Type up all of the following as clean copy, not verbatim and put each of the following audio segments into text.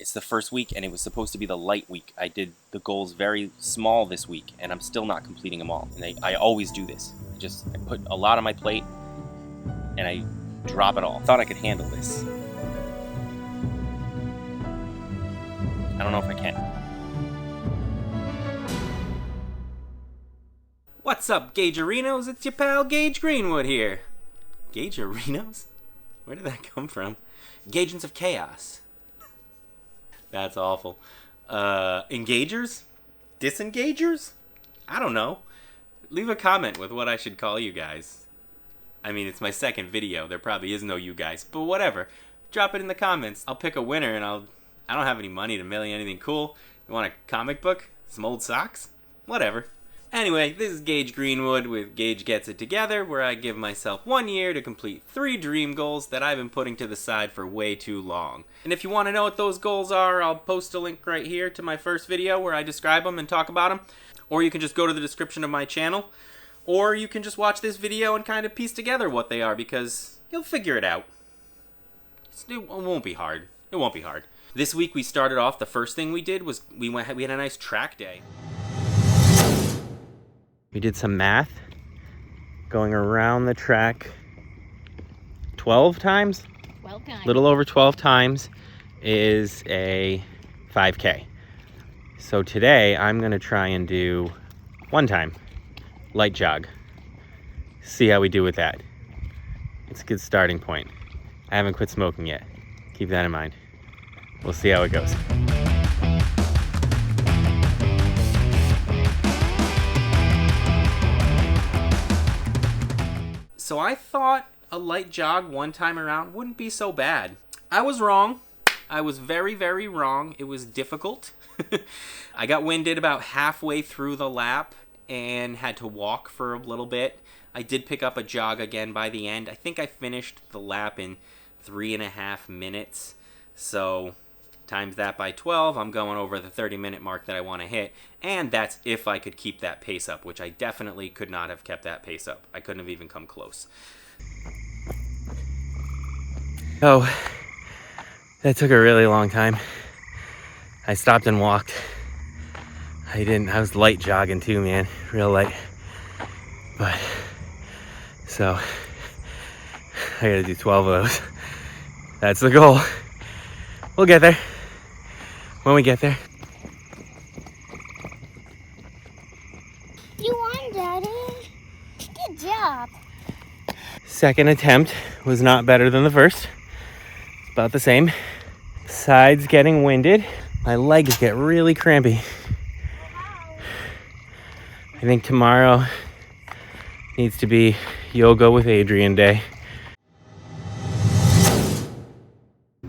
It's the first week, and it was supposed to be the light week. I did the goals very small this week, and I'm still not completing them all. And I always do this. I put a lot on my plate, and I drop it all. Thought I could handle this. I don't know if I can. What's up, Gage-arinos? It's your pal Gage Greenwood here. Gage-arinos? Where did that come from? Agents of Chaos. That's awful. Engagers? Disengagers? I don't know. Leave a comment with what I should call you guys. I mean, it's my second video. There probably is no you guys, but whatever. Drop it in the comments. I'll pick a winner, and I don't have any money to mail you anything cool. You want a comic book? Some old socks? Whatever. Anyway, this is Gage Greenwood with Gage Gets It Together, where I give myself 1 year to complete 3 dream goals that I've been putting to the side for way too long. And if you want to know what those goals are, I'll post a link right here to my first video where I describe them and talk about them. Or you can just go to the description of my channel. Or you can just watch this video and kind of piece together what they are, because you'll figure it out. It won't be hard. It won't be hard. This week we started off, the first thing we did was we had a nice track day. We did some math, going around the track 12 times? 12 times. Little over 12 times is a 5K. So today I'm gonna try and do 1 time, light jog. See how we do with that. It's a good starting point. I haven't quit smoking yet. Keep that in mind. We'll see how it goes. So I thought a light jog 1 time around wouldn't be so bad. I was wrong. I was very, very wrong. It was difficult. I got winded about halfway through the lap and had to walk for a little bit. I did pick up a jog again by the end. I think I finished the lap in 3.5 minutes. So times that by 12, I'm going over the 30-minute mark that I want to hit. And that's if I could keep that pace up, which I definitely could not have kept that pace up. I couldn't have even come close. Oh, that took a really long time. I stopped and walked. I was light jogging too, man. Real light. But, so, I gotta do 12 of those. That's the goal. We'll get there. When we get there. You won, Daddy. Good job. Second attempt was not better than the first. About the same. Sides getting winded. My legs get really crampy. I think tomorrow needs to be yoga with Adrian day.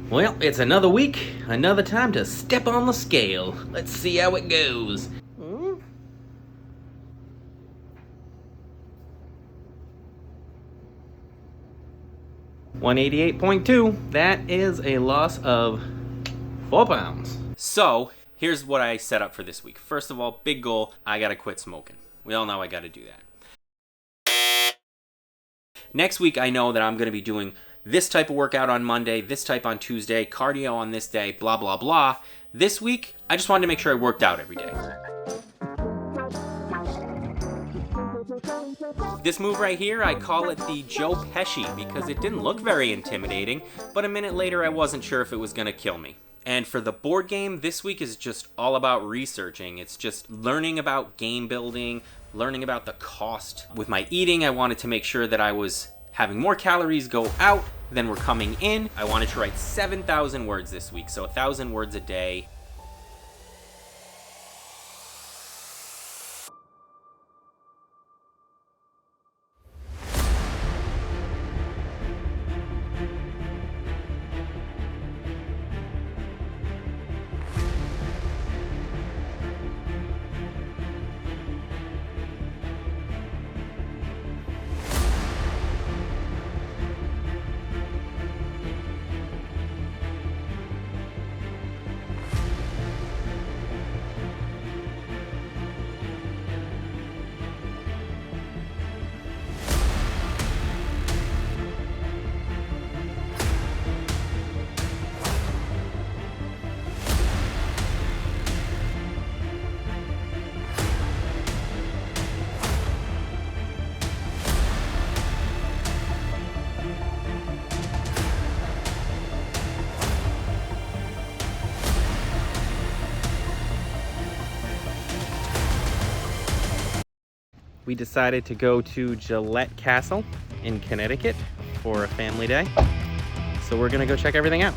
Well, it's another week, another time to step on the scale. Let's see how it goes. 188.2. That is a loss of 4 pounds. So, here's what I set up for this week. First of all, big goal, I gotta quit smoking. We all know I gotta do that. Next week, I know that I'm gonna be doing this type of workout on Monday, this type on Tuesday, cardio on this day, blah, blah, blah. This week, I just wanted to make sure I worked out every day. This move right here, I call it the Joe Pesci because it didn't look very intimidating, but a minute later I wasn't sure if it was gonna kill me. And for the board game, this week is just all about researching. It's just learning about game building, learning about the cost. With my eating, I wanted to make sure that I was having more calories go out than were coming in. I wanted to write 7,000 words this week, so 1,000 words a day. We decided to go to Gillette Castle in Connecticut for a family day. So we're gonna go check everything out.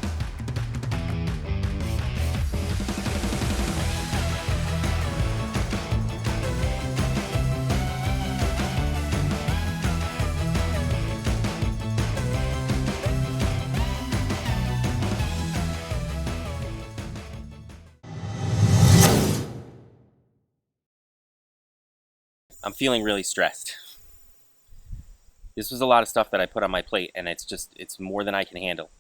I'm feeling really stressed. This was a lot of stuff that I put on my plate, and it's more than I can handle.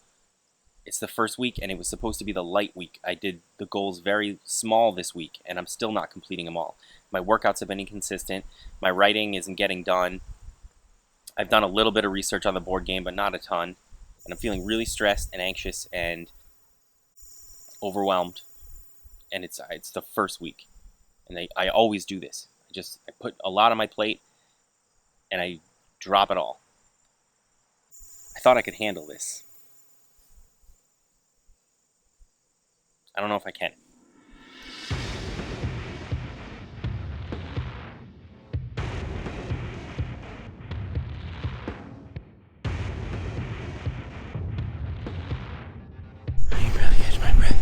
It's the first week, and it was supposed to be the light week. I did the goals very small this week, and I'm still not completing them all. My workouts have been inconsistent. My writing isn't getting done. I've done a little bit of research on the board game, but not a ton. And I'm feeling really stressed and anxious and overwhelmed. And it's the first week. And I always do this. I put a lot on my plate, and I drop it all. I thought I could handle this. I don't know if I can. I can barely catch my breath.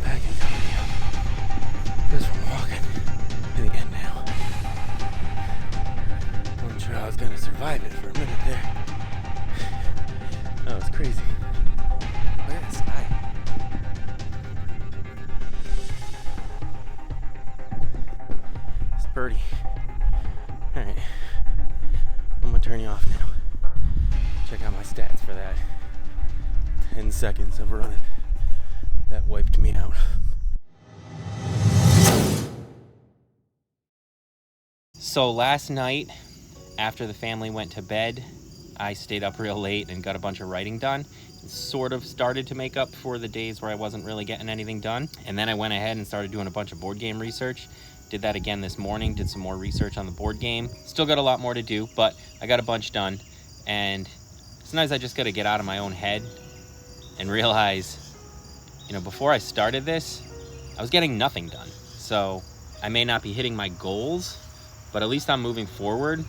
Back and coming up. Just from walking to the end now. I wasn't sure I was going to survive it for a minute there. That was crazy. Look at the sky. It's pretty. Alright. I'm going to turn you off now. Check out my stats for that. 10 seconds of running. That wiped me out. So last night, after the family went to bed, I stayed up real late and got a bunch of writing done. Sort of started to make up for the days where I wasn't really getting anything done. And then I went ahead and started doing a bunch of board game research. Did that again this morning, did some more research on the board game. Still got a lot more to do, but I got a bunch done. And sometimes I just gotta get out of my own head and realize, before I started this, I was getting nothing done. So I may not be hitting my goals, but at least I'm moving forward.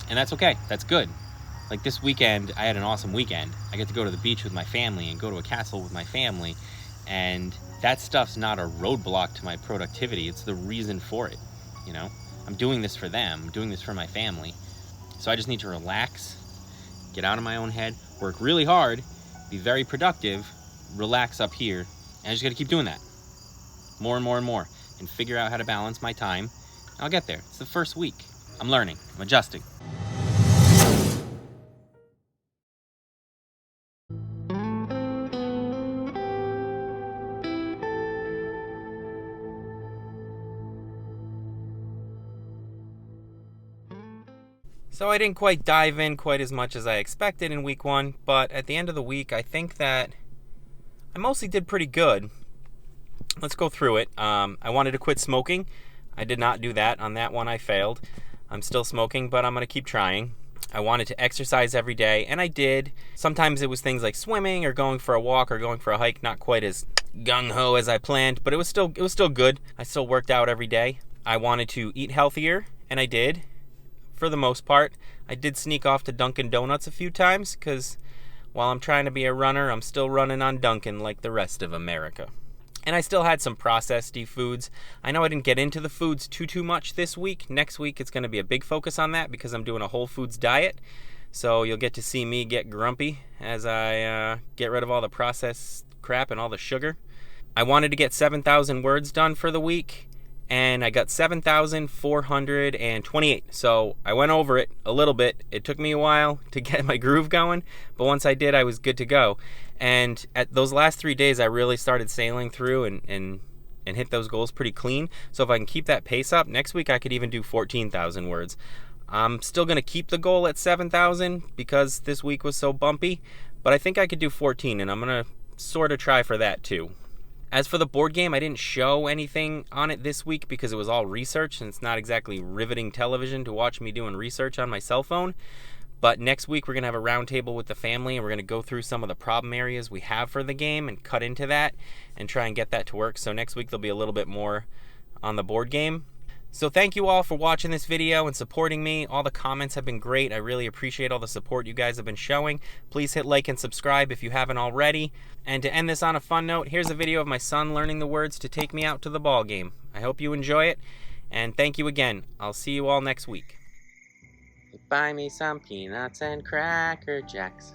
And that's okay, that's good. Like this weekend, I had an awesome weekend. I get to go to the beach with my family and go to a castle with my family. And that stuff's not a roadblock to my productivity. It's the reason for it, I'm doing this for them. I'm doing this for my family. So I just need to relax, get out of my own head, work really hard, be very productive, relax up here. And I just gotta keep doing that. More and more and more. And figure out how to balance my time. I'll get there. It's the first week. I'm learning. I'm adjusting. So I didn't quite dive in quite as much as I expected in week 1, but at the end of the week, I think that I mostly did pretty good. Let's go through it. I wanted to quit smoking. I did not do that. On that one, I failed. I'm still smoking, but I'm going to keep trying. I wanted to exercise every day, and I did. Sometimes it was things like swimming or going for a walk or going for a hike, not quite as gung-ho as I planned, but it was still good. I still worked out every day. I wanted to eat healthier, and I did. For the most part, I did sneak off to Dunkin' Donuts a few times because while I'm trying to be a runner, I'm still running on Dunkin' like the rest of America. And I still had some processed foods. I know I didn't get into the foods too much this week. Next week, it's going to be a big focus on that because I'm doing a whole foods diet. So you'll get to see me get grumpy as I get rid of all the processed crap and all the sugar. I wanted to get 7,000 words done for the week, and I got 7,428. So I went over it a little bit. It took me a while to get my groove going, but once I did, I was good to go. And at those last 3 days, I really started sailing through and hit those goals pretty clean. So if I can keep that pace up, next week I could even do 14,000 words. I'm still going to keep the goal at 7,000 because this week was so bumpy, but I think I could do 14, and I'm going to sort of try for that too. As for the board game, I didn't show anything on it this week because it was all research, and it's not exactly riveting television to watch me doing research on my cell phone. But next week, we're going to have a roundtable with the family, and we're going to go through some of the problem areas we have for the game and cut into that and try and get that to work. So next week, there'll be a little bit more on the board game. So thank you all for watching this video and supporting me. All the comments have been great. I really appreciate all the support you guys have been showing. Please hit like and subscribe if you haven't already. And to end this on a fun note, here's a video of my son learning the words to take me out to the ball game. I hope you enjoy it, and thank you again. I'll see you all next week. Buy me some peanuts and Cracker Jacks.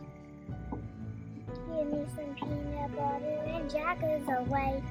Give me some peanut butter and Jackers away.